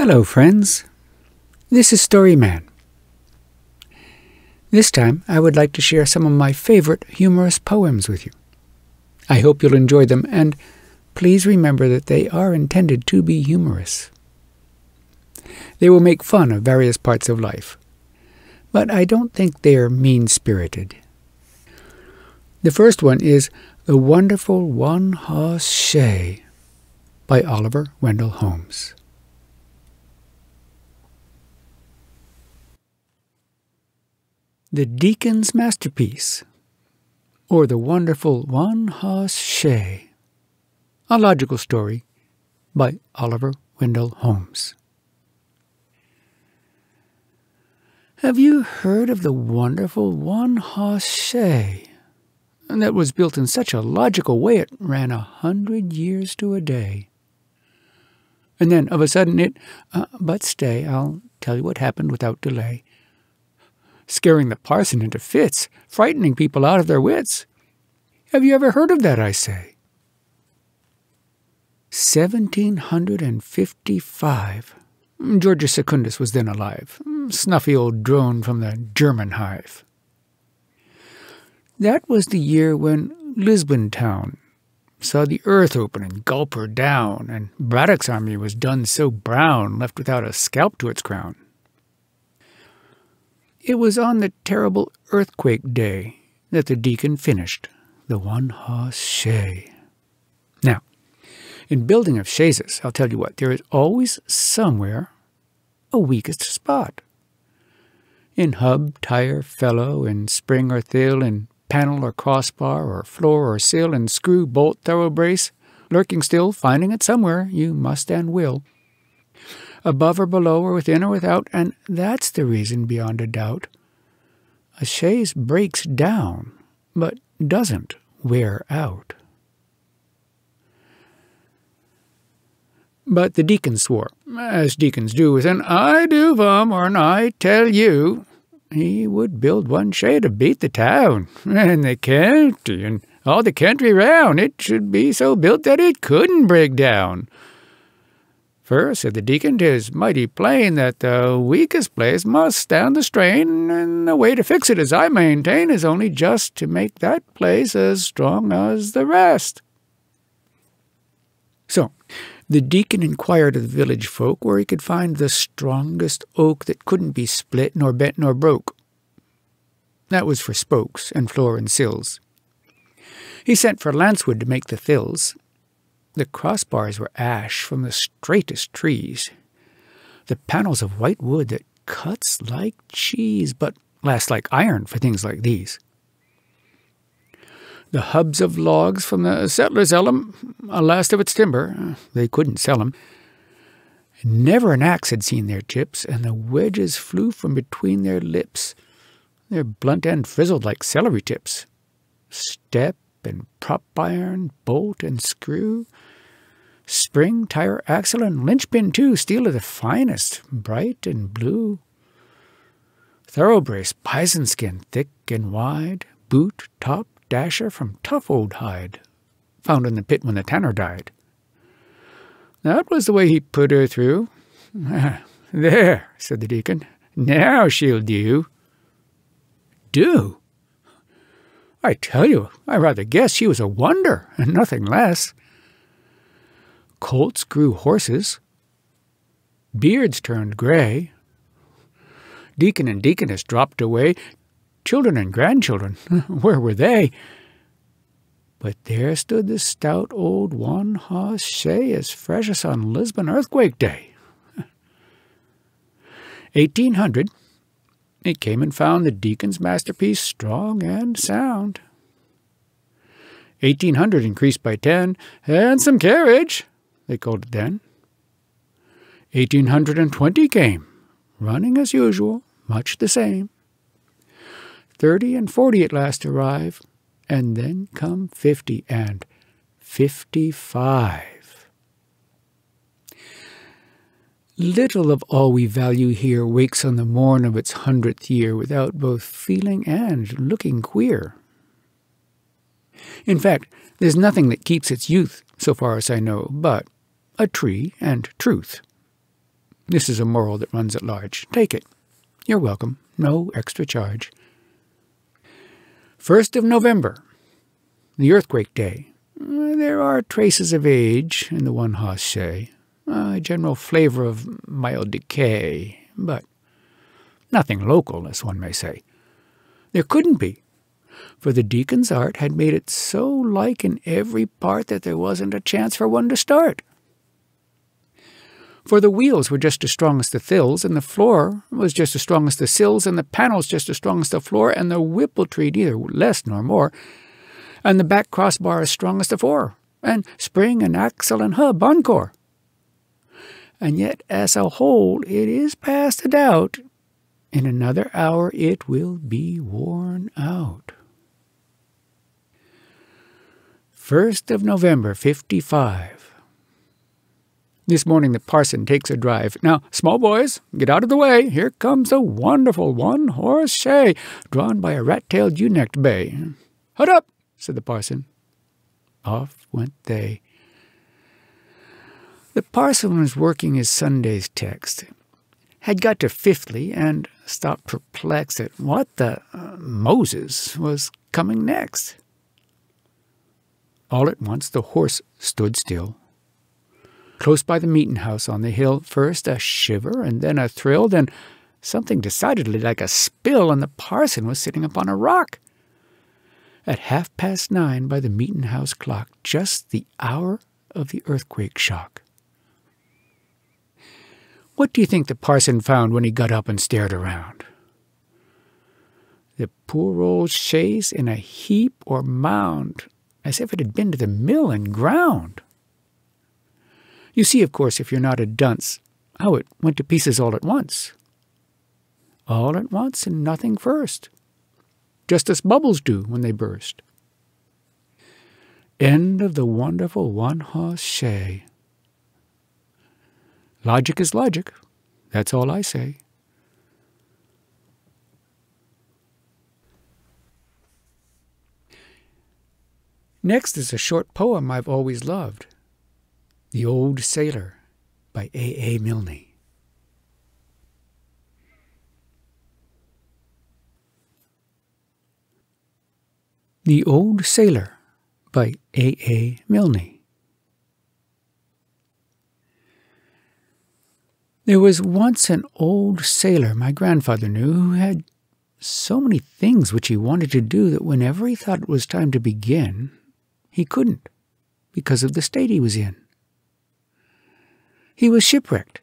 Hello, friends. This is Storyman. This time, I would like to share some of my favorite humorous poems with you. I hope you'll enjoy them, and please remember that they are intended to be humorous. They will make fun of various parts of life, but I don't think they are mean-spirited. The first one is The Wonderful One-Hoss Shay by Oliver Wendell Holmes. The Deacons Masterpiece, or The Wonderful One-Hoss Shay, a logical story by Oliver Wendell Holmes. Have you heard of the wonderful one-hoss shay? That was built in such a logical way it ran 100 years to a day. And then, of a sudden, but stay, I'll tell you what happened without delay. Scaring the parson into fits, frightening people out of their wits. Have you ever heard of that, I say? 1755. Georgius Secundus was then alive. Snuffy old drone from the German hive. That was the year when Lisbon town saw the earth open and gulp her down, and Braddock's army was done so brown, left without a scalp to its crown. It was on the terrible earthquake day that the deacon finished the one-hoss shay. Now, in building of chaises, I'll tell you what, there is always somewhere a weakest spot. In hub, tire, felloe, in spring or thill, in panel or crossbar, or floor or sill, in screw, bolt, thorough brace, lurking still, finding it somewhere, you must and will. Above or below, or within or without, and that's the reason beyond a doubt. A chaise breaks down, but doesn't wear out. But the deacon swore, as deacons do, with an I do vum or an I tell you, he would build one shay to beat the town, and the country, and all the country round. It should be so built that it couldn't break down. For, said the deacon, 'tis mighty plain that the weakest place must stand the strain, and the way to fix it, as I maintain, is only just to make that place as strong as the rest. So, the deacon inquired of the village folk where he could find the strongest oak that couldn't be split, nor bent, nor broke. That was for spokes, and floor, and sills. He sent for lancewood to make the thills. The crossbars were ash from the straightest trees. The panels of white wood that cuts like cheese, but lasts like iron for things like these. The hubs of logs from the settlers' ellum, a last of its timber, they couldn't sell 'em. Never an axe had seen their chips, and the wedges flew from between their lips. Their blunt end frizzled like celery tips. Step and prop iron, bolt and screw, spring, tire, axle, and linchpin too, steel of the finest, bright and blue. Thoroughbrace, bison skin, thick and wide, boot, top, dasher from tough old hide, found in the pit when the tanner died. That was the way he put her through. There, said the deacon, now she'll do. Do? I tell you, I rather guess she was a wonder, and nothing less. Colts grew horses. Beards turned gray. Deacon and deaconess dropped away. Children and grandchildren, where were they? But there stood the stout old one-hoss shay as fresh as on Lisbon earthquake day. 1800, it came and found the Deacons Masterpiece strong and sound. 1800 increased by 10, handsome carriage, they called it then. 1820 came, running as usual, much the same. 30 and 40 at last arrive, and then come 50 and 55. Little of all we value here wakes on the morn of its 100th year without both feeling and looking queer. In fact, there's nothing that keeps its youth, so far as I know, but a tree and truth. This is a moral that runs at large. Take it. You're welcome. No extra charge. 1st of November, the earthquake day. There are traces of age in the one-horse Shay, a general flavor of mild decay, but nothing local, as one may say. There couldn't be, for the deacon's art had made it so like in every part that there wasn't a chance for one to start. For the wheels were just as strong as the thills, and the floor was just as strong as the sills, and the panels just as strong as the floor, and the whippletree neither less nor more, and the back crossbar as strong as the fore, and spring and axle and hub encore. And yet, as a whole, it is past a doubt, in another hour it will be worn out. 1st of November, 55. This morning the parson takes a drive. Now, small boys, get out of the way. Here comes a wonderful one-horse Shay, drawn by a rat-tailed ewe-necked bay. Hut up, said the parson. Off went they. The parson was working his Sunday's text, had got to 50 and stopped perplexed at what the Moses was coming next. All at once the horse stood still. Close by the meeting house on the hill, first a shiver and then a thrill, then something decidedly like a spill, and the parson was sitting upon a rock. At 9:30 by the meeting house clock, just the hour of the earthquake shock. What do you think the parson found when he got up and stared around? The poor old chaise in a heap or mound, as if it had been to the mill and ground. You see, of course, if you're not a dunce, how it went to pieces all at once. All at once and nothing first, just as bubbles do when they burst. End of the wonderful one-horse Shay. Logic is logic, that's all I say. Next is a short poem I've always loved. The Old Sailor by A. Milne. The Old Sailor by A. Milne. There was once an old sailor my grandfather knew who had so many things which he wanted to do that whenever he thought it was time to begin, he couldn't because of the state he was in. He was shipwrecked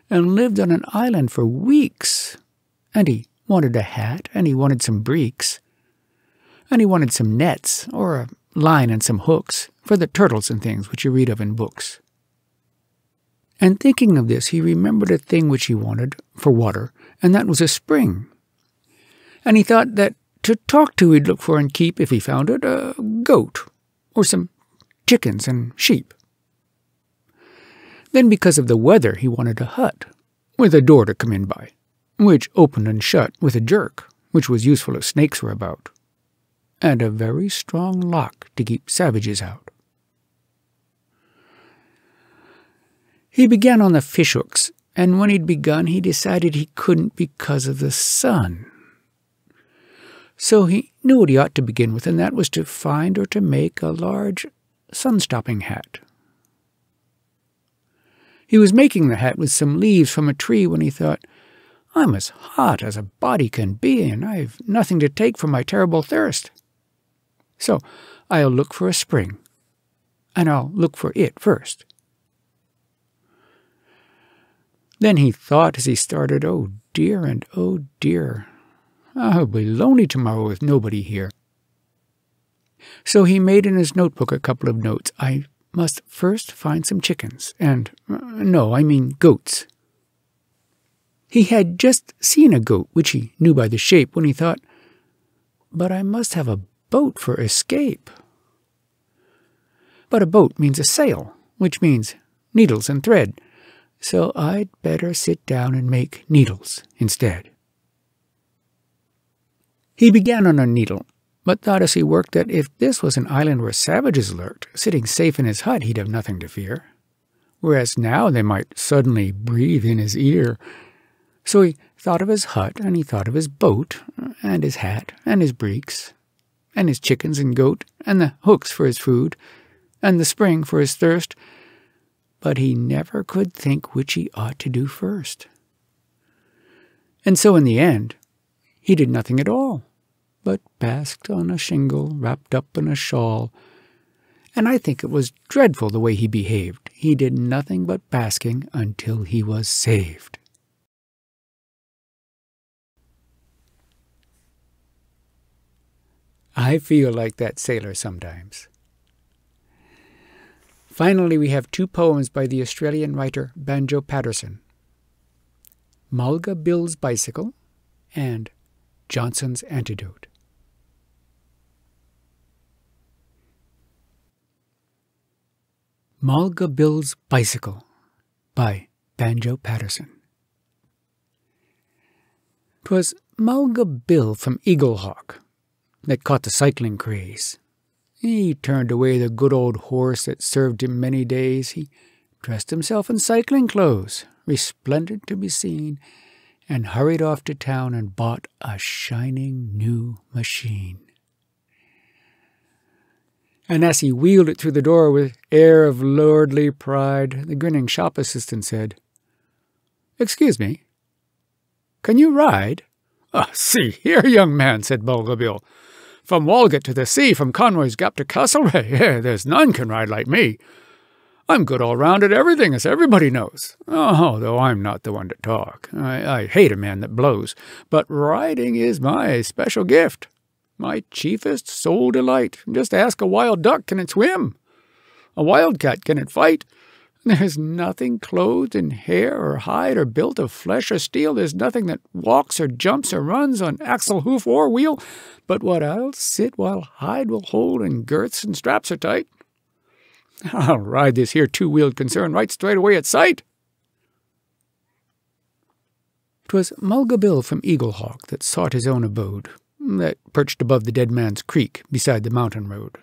and lived on an island for weeks, and he wanted a hat, and he wanted some breeks, and he wanted some nets, or a line and some hooks, for the turtles and things which you read of in books. And thinking of this, he remembered a thing which he wanted for water, and that was a spring. And he thought that to talk to he'd look for and keep, if he found it, a goat, or some chickens and sheep. Then because of the weather he wanted a hut, with a door to come in by, which opened and shut with a jerk, which was useful if snakes were about, and a very strong lock to keep savages out. He began on the fishhooks, and when he'd begun he decided he couldn't because of the sun. So he knew what he ought to begin with, and that was to find or to make a large sun-stopping hat. He was making the hat with some leaves from a tree when he thought, I'm as hot as a body can be, and I've nothing to take for my terrible thirst. So I'll look for a spring, and I'll look for it first. Then he thought as he started, oh dear and oh dear, I'll be lonely tomorrow with nobody here. So he made in his notebook a couple of notes. I must first find some chickens, and, goats. He had just seen a goat, which he knew by the shape, when he thought, but I must have a boat for escape. But a boat means a sail, which means needles and thread, so I'd better sit down and make needles instead. He began on a needle, but thought as he worked that if this was an island where savages lurked, sitting safe in his hut he'd have nothing to fear. whereas now they might suddenly breathe in his ear. So he thought of his hut, and he thought of his boat, and his hat, and his breeks, and his chickens and goat, and the hooks for his food, and the spring for his thirst, but he never could think which he ought to do first. And so in the end, he did nothing at all, but basked on a shingle wrapped up in a shawl, and I think it was dreadful the way he behaved. He did nothing but basking until he was saved. I feel like that sailor sometimes. Finally, we have 2 poems by the Australian writer Banjo Paterson. Mulga Bill's Bicycle and Johnson's Antidote. Mulga Bill's Bicycle by Banjo Paterson. 'Twas Mulga Bill from Eaglehawk that caught the cycling craze. He turned away the good old horse that served him many days. He dressed himself in cycling clothes, resplendent to be seen, and hurried off to town and bought a shining new machine. And as he wheeled it through the door with air of lordly pride, the grinning shop assistant said, "Excuse me, can you ride?" "See here, young man," said Mulga Bill. "From Walgett to the sea, from Conroy's Gap to Castlereagh, there's none can ride like me. I'm good all round at everything, as everybody knows. Oh, though I'm not the one to talk. I hate a man that blows. But riding is my special gift, my chiefest sole delight. Just ask a wild duck, can it swim? A wildcat, can it fight? There's nothing clothed in hair or hide or built of flesh or steel. There's nothing that walks or jumps or runs on axle, hoof, or wheel, but what I'll sit while hide will hold and girths and straps are tight. I'll ride this here 2-wheeled concern right straight away at sight." 'Twas Mulga Bill from Eaglehawk that sought his own abode, that perched above the Dead Man's Creek beside the mountain road.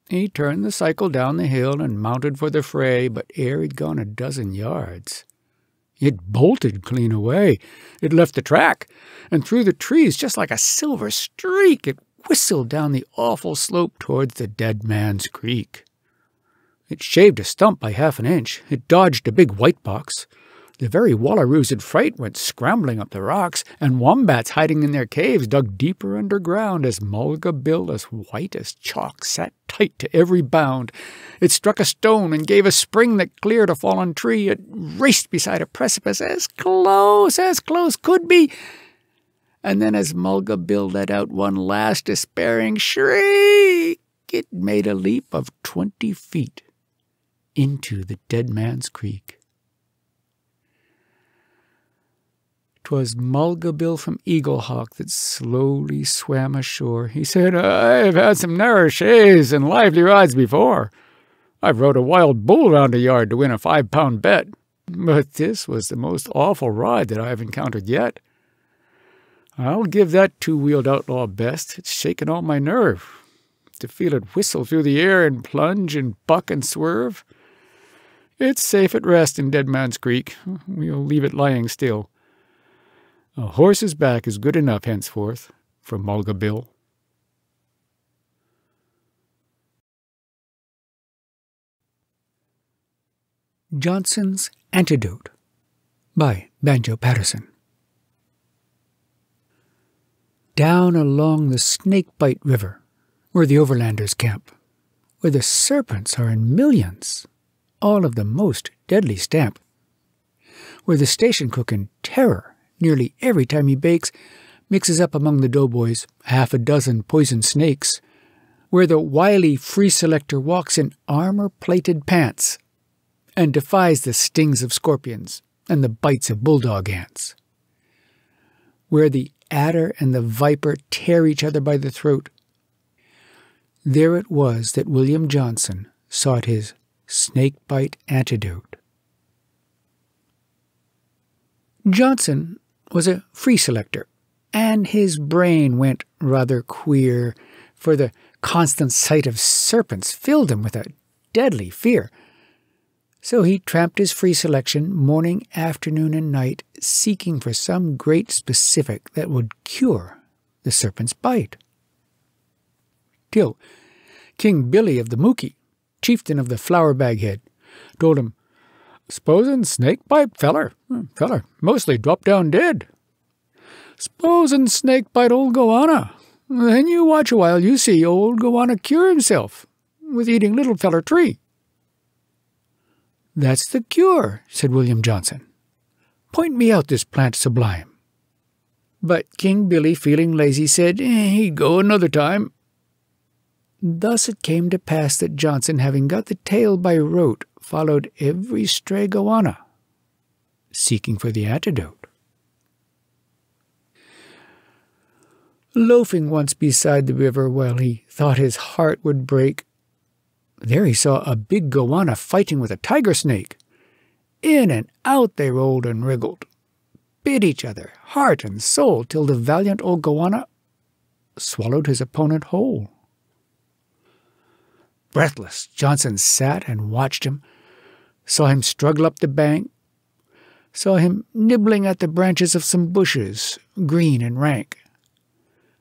He turned the cycle down the hill and mounted for the fray, but ere he'd gone a dozen yards, it bolted clean away. It left the track, and through the trees, just like a silver streak, it whistled down the awful slope towards the Dead Man's Creek. It shaved a stump by half an inch. It dodged a big white box. The very wallaroos in fright went scrambling up the rocks, and wombats hiding in their caves dug deeper underground as Mulga Bill, as white as chalk, sat tight to every bound. It struck a stone and gave a spring that cleared a fallen tree. It raced beside a precipice as close could be. And then as Mulga Bill let out one last despairing shriek, it made a leap of 20 feet into the Dead Man's Creek. 'Twas Mulga Bill from Eaglehawk that slowly swam ashore. He said, "I've had some narrow shays and lively rides before. I've rode a wild bull round a yard to win a 5-pound bet, but this was the most awful ride that I've encountered yet. I'll give that 2-wheeled outlaw best. It's shaken all my nerve. To feel it whistle through the air and plunge and buck and swerve. It's safe at rest in Dead Man's Creek. We'll leave it lying still. A horse's back is good enough henceforth for Mulga Bill." Johnson's Antidote by Banjo Paterson. Down along the Snakebite River, where the overlanders camp, where the serpents are in millions, all of the most deadly stamp, where the station cook in terror nearly every time he bakes, mixes up among the doughboys 6 poison snakes, where the wily free selector walks in armor-plated pants and defies the stings of scorpions and the bites of bulldog ants, where the adder and the viper tear each other by the throat. There it was that William Johnson sought his snakebite antidote. Johnson was a free selector, and his brain went rather queer, for the constant sight of serpents filled him with a deadly fear. So he tramped his free selection morning, afternoon, and night, seeking for some great specific that would cure the serpent's bite. Till King Billy of the Mookie, chieftain of the Flower Bag Head, told him, "S'posen snake bite feller mostly drop down dead. S'posen snake bite old goanna. Then you watch a while, you see old goanna cure himself with eating little feller tree." "That's the cure," said William Johnson. "Point me out this plant sublime." But King Billy, feeling lazy, said he'd go another time. Thus it came to pass that Johnson, having got the tale by rote, followed every stray goanna, seeking for the antidote. Loafing once beside the river while he thought his heart would break, there he saw a big goanna fighting with a tiger snake. In and out they rolled and wriggled, bit each other, heart and soul, till the valiant old goanna swallowed his opponent whole. Breathless, Johnson sat and watched him, saw him struggle up the bank, saw him nibbling at the branches of some bushes, green and rank,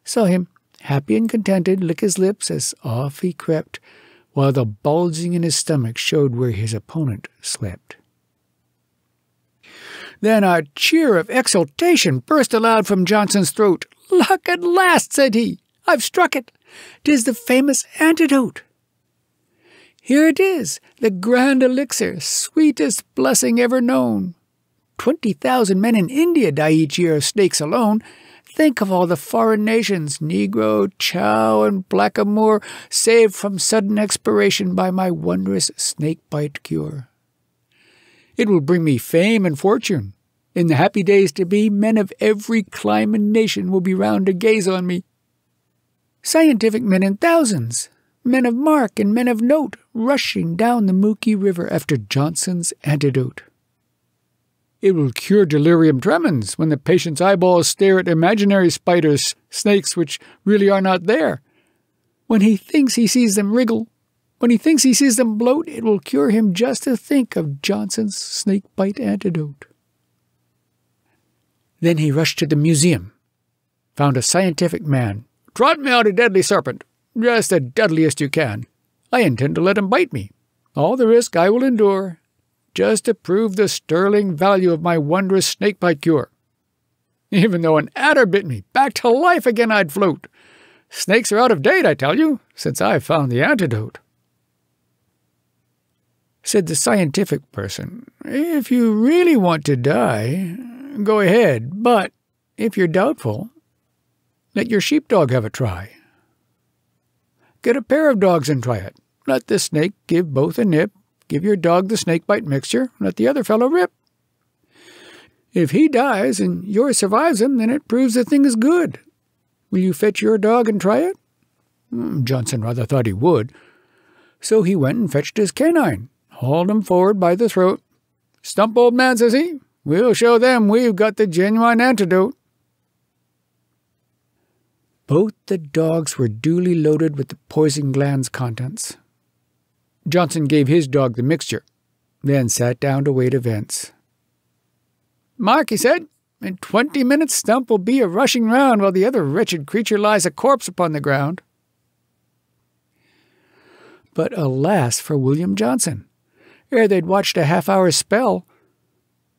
saw him, happy and contented, lick his lips as off he crept, while the bulging in his stomach showed where his opponent slept. Then a cheer of exultation burst aloud from Johnson's throat. "Luck at last," said he. "I've struck it. 'Tis the famous antidote. Here it is, the grand elixir, sweetest blessing ever known. 20,000 men in India die each year of snakes alone. Think of all the foreign nations, Negro, Chow, and Blackamoor, saved from sudden expiration by my wondrous snake-bite cure. It will bring me fame and fortune. In the happy days to be, men of every clime and nation will be round to gaze on me. Scientific men in thousands, men of mark and men of note, rushing down the Mookie River after Johnson's antidote. It will cure delirium tremens when the patient's eyeballs stare at imaginary spiders, snakes which really are not there. When he thinks he sees them wriggle, when he thinks he sees them bloat, it will cure him just to think of Johnson's snake-bite antidote." Then he rushed to the museum, found a scientific man. "Trot me out a deadly serpent, just the deadliest you can. I intend to let him bite me. All the risk I will endure, just to prove the sterling value of my wondrous snake-bite cure. Even though an adder bit me, back to life again I'd float. Snakes are out of date, I tell you, since I've found the antidote." Said the scientific person, "If you really want to die, go ahead, but if you're doubtful, let your sheepdog have a try. Get a pair of dogs and try it. Let the snake give both a nip. Give your dog the snake-bite mixture, let the other fellow rip. If he dies and yours survives him, then it proves the thing is good. Will you fetch your dog and try it?" Johnson rather thought he would. So he went and fetched his canine, hauled him forward by the throat. "Stump, old man," says he. "We'll show them we've got the genuine antidote." Both the dogs were duly loaded with the poison gland's contents. Johnson gave his dog the mixture, then sat down to wait events. "Mark," he said, "in 20 minutes Stump will be a-rushing round while the other wretched creature lies a corpse upon the ground." But alas for William Johnson! Ere they'd watched a half-hour's spell,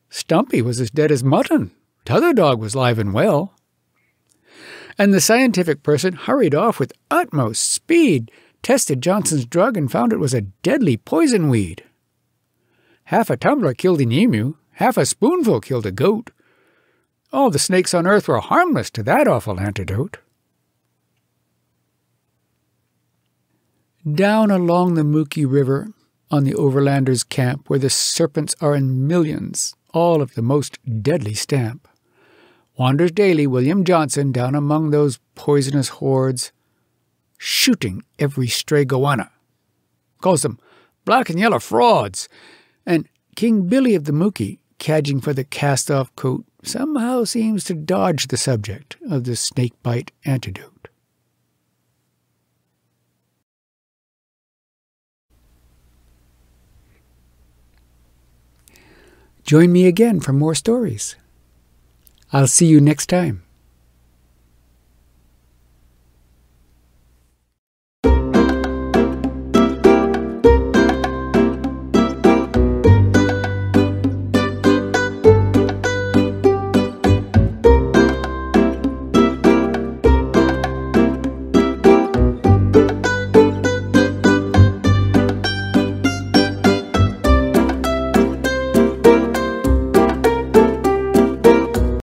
Stumpy was as dead as mutton. T'other dog was live and well. And the scientific person hurried off with utmost speed, tested Johnson's drug, and found it was a deadly poison weed. Half a tumbler killed an emu, half a spoonful killed a goat. All the snakes on earth were harmless to that awful antidote. Down along the Mookie River, on the overlanders' camp, where the serpents are in millions, all of the most deadly stamp, wanders daily William Johnson down among those poisonous hordes, shooting every stray goanna. Calls them black and yellow frauds, and King Billy of the Mookie, cadging for the cast-off coat, somehow seems to dodge the subject of the snake-bite antidote. Join me again for more stories. I'll see you next time.